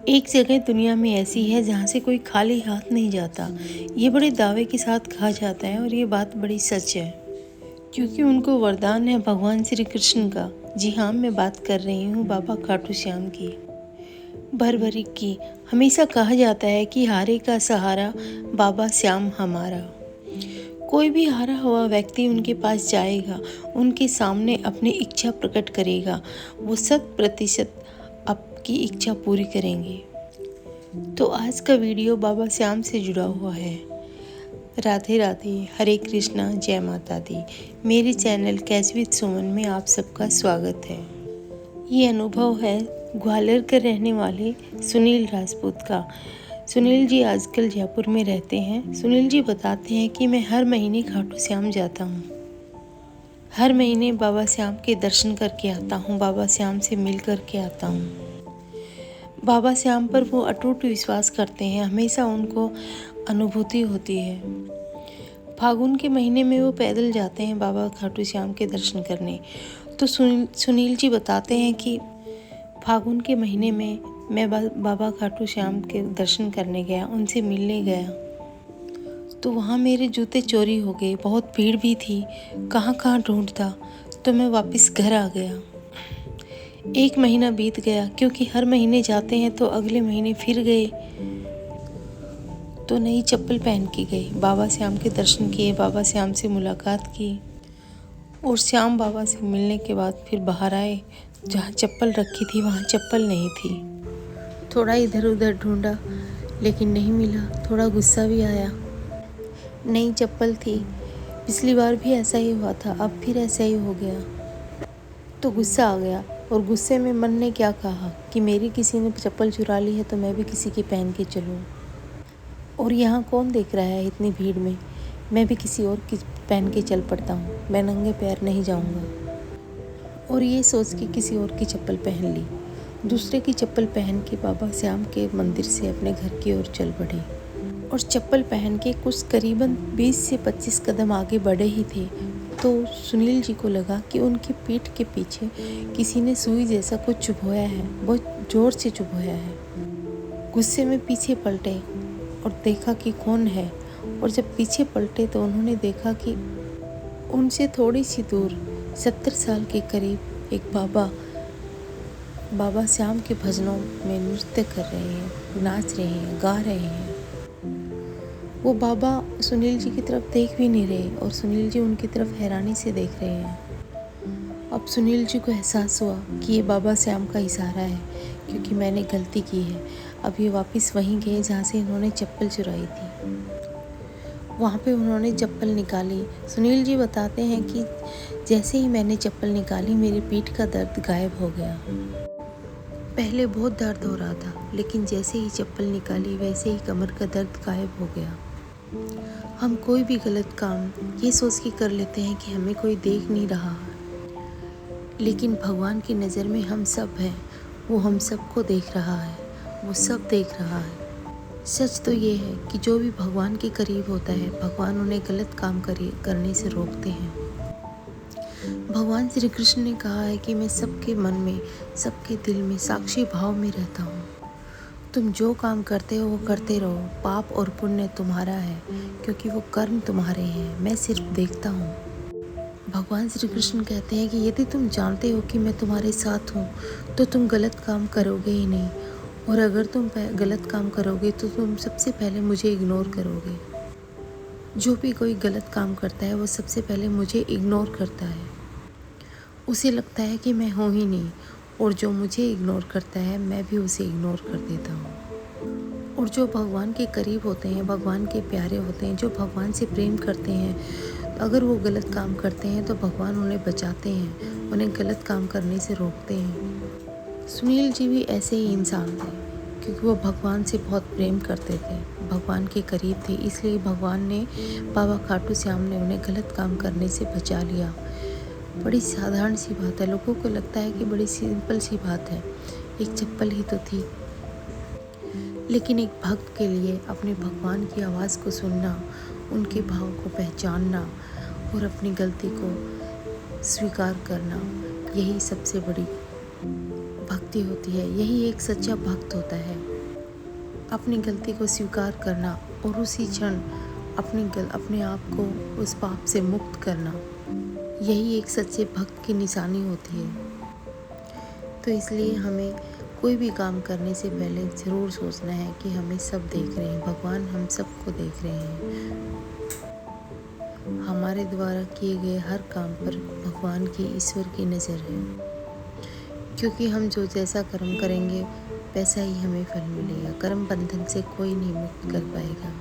एक जगह दुनिया में ऐसी है जहाँ से कोई खाली हाथ नहीं जाता। ये बड़े दावे के साथ कहा जाता है और ये बात बड़ी सच है, क्योंकि उनको वरदान है भगवान श्री कृष्ण का। जी हाँ, मैं बात कर रही हूँ बाबा खाटू श्याम की, भरभरी की। हमेशा कहा जाता है कि हारे का सहारा बाबा श्याम हमारा। कोई भी हारा हुआ व्यक्ति उनके पास जाएगा, उनके सामने अपनी इच्छा प्रकट करेगा, वो 100% आपकी इच्छा पूरी करेंगे। तो आज का वीडियो बाबा श्याम से जुड़ा हुआ है। राधे राधे, हरे कृष्णा, जय माता दी। मेरे चैनल कैच विद सुमन में आप सबका स्वागत है। ये अनुभव है ग्वालियर के रहने वाले सुनील राजपूत का। सुनील जी आजकल जयपुर में रहते हैं। सुनील जी बताते हैं कि मैं हर महीने खाटू श्याम जाता हूँ। हर महीने बाबा श्याम के दर्शन करके आता हूँ, बाबा श्याम से मिल करके आता हूँ। बाबा श्याम पर वो अटूट विश्वास करते हैं, हमेशा उनको अनुभूति होती है। फागुन के महीने में वो पैदल जाते हैं बाबा खाटू श्याम के दर्शन करने। तो सुनील जी बताते हैं कि फागुन के महीने में मैं बाबा खाटू श्याम के दर्शन करने गया, उनसे मिलने गया, तो वहाँ मेरे जूते चोरी हो गए। बहुत भीड़ भी थी, कहाँ कहाँ ढूंढता, तो मैं वापस घर आ गया। 1 महीना बीत गया, क्योंकि हर महीने जाते हैं तो अगले महीने फिर गए, तो नई चप्पल पहन के गए, बाबा श्याम के दर्शन किए, बाबा श्याम से मुलाकात की, और श्याम बाबा से मिलने के बाद फिर बाहर आए। जहाँ चप्पल रखी थी वहाँ चप्पल नहीं थी। थोड़ा इधर उधर ढूंढा लेकिन नहीं मिला, थोड़ा गुस्सा भी आया। नई चप्पल थी, पिछली बार भी ऐसा ही हुआ था, अब फिर ऐसा ही हो गया, तो गुस्सा आ गया। और गुस्से में मन ने क्या कहा कि मेरी किसी ने चप्पल चुरा ली है तो मैं भी किसी की पहन के चलूँ, और यहाँ कौन देख रहा है इतनी भीड़ में, मैं भी किसी और की पहन के चल पड़ता हूँ, मैं नंगे पैर नहीं जाऊँगा। और ये सोच के किसी और की चप्पल पहन ली, दूसरे की चप्पल पहन के बाबा श्याम के मंदिर से अपने घर की ओर चल पड़ी। और चप्पल पहन के कुछ करीबन 20 से 25 कदम आगे बढ़े ही थे, तो सुनील जी को लगा कि उनकी पीठ के पीछे किसी ने सुई जैसा कुछ चुभोया है, बहुत ज़ोर से चुभोया है। गुस्से में पीछे पलटे और देखा कि कौन है, और जब पीछे पलटे तो उन्होंने देखा कि उनसे थोड़ी सी दूर 70 साल के करीब एक बाबा श्याम के भजनों में नृत्य कर रहे हैं, नाच रहे हैं, गा रहे हैं। वो बाबा सुनील जी की तरफ देख भी नहीं रहे और सुनील जी उनकी तरफ हैरानी से देख रहे हैं। अब सुनील जी को एहसास हुआ कि ये बाबा श्याम का इशारा है, क्योंकि मैंने गलती की है। अब ये वापस वहीं गए जहाँ से इन्होंने चप्पल चुराई थी। वहाँ पे उन्होंने चप्पल निकाली। सुनील जी बताते हैं कि जैसे ही मैंने चप्पल निकाली मेरी पीठ का दर्द गायब हो गया। पहले बहुत दर्द हो रहा था, लेकिन जैसे ही चप्पल निकाली वैसे ही कमर का दर्द गायब हो गया। हम कोई भी गलत काम ये सोच के कर लेते हैं कि हमें कोई देख नहीं रहा, लेकिन भगवान की नज़र में हम सब हैं, वो हम सबको देख रहा है, वो सब देख रहा है। सच तो ये है कि जो भी भगवान के करीब होता है, भगवान उन्हें गलत काम करने से रोकते हैं। भगवान श्री कृष्ण ने कहा है कि मैं सबके मन में, सबके दिल में साक्षी भाव में रहता हूँ। तुम जो काम करते हो वो करते रहो, पाप और पुण्य तुम्हारा है, क्योंकि वो कर्म तुम्हारे हैं, मैं सिर्फ देखता हूँ। भगवान श्री कृष्ण कहते हैं कि यदि तुम जानते हो कि मैं तुम्हारे साथ हूँ तो तुम गलत काम करोगे ही नहीं, और अगर तुम गलत काम करोगे तो तुम सबसे पहले मुझे इग्नोर करोगे। जो भी कोई गलत काम करता है वो सबसे पहले मुझे इग्नोर करता है, उसे लगता है कि मैं हूँ ही नहीं, और जो मुझे इग्नोर करता है मैं भी उसे इग्नोर कर देता हूँ। और जो भगवान के करीब होते हैं, भगवान के प्यारे होते हैं, जो भगवान से प्रेम करते हैं, अगर वो गलत काम करते हैं तो भगवान उन्हें बचाते हैं, उन्हें गलत काम करने से रोकते हैं। सुनील जी भी ऐसे ही इंसान थे, क्योंकि वो भगवान से बहुत प्रेम करते थे, भगवान के करीब थे, इसलिए भगवान ने, बाबा खाटू श्याम ने उन्हें गलत काम करने से बचा लिया। बड़ी साधारण सी बात है, लोगों को लगता है कि बड़ी सिंपल सी बात है, एक चप्पल ही तो थी, लेकिन एक भक्त के लिए अपने भगवान की आवाज़ को सुनना, उनके भाव को पहचानना और अपनी गलती को स्वीकार करना, यही सबसे बड़ी भक्ति होती है, यही एक सच्चा भक्त होता है। अपनी गलती को स्वीकार करना और उसी क्षण अपने आप को उस पाप से मुक्त करना, यही एक सच्चे भक्त की निशानी होती है। तो इसलिए हमें कोई भी काम करने से पहले ज़रूर सोचना है कि हमें सब देख रहे हैं, भगवान हम सबको देख रहे हैं। हमारे द्वारा किए गए हर काम पर भगवान की, ईश्वर की नज़र है, क्योंकि हम जो जैसा कर्म करेंगे वैसा ही हमें फल मिलेगा। कर्म बंधन से कोई नहीं मुक्त कर पाएगा।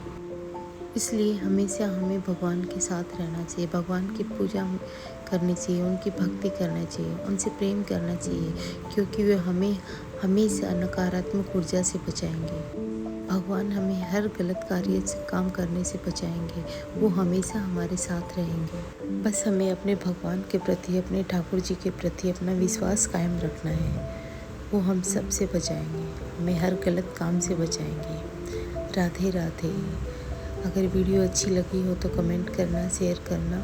इसलिए हमेशा हमें भगवान के साथ रहना चाहिए, भगवान की पूजा करनी चाहिए, उनकी भक्ति करना चाहिए, उनसे प्रेम करना चाहिए, क्योंकि वे हमें हमेशा नकारात्मक ऊर्जा से बचाएंगे। भगवान हमें हर गलत कार्य से काम करने से बचाएंगे, वो हमेशा हमारे साथ रहेंगे। बस हमें अपने भगवान के प्रति, अपने ठाकुर जी के प्रति अपना विश्वास कायम रखना है। वो हम सब से बचाएंगे, हमें हर गलत काम से बचाएंगे। राधे राधे। अगर वीडियो अच्छी लगी हो तो कमेंट करना, शेयर करना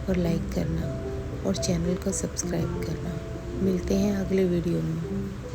और लाइक करना और चैनल को सब्सक्राइब करना। मिलते हैं अगले वीडियो में।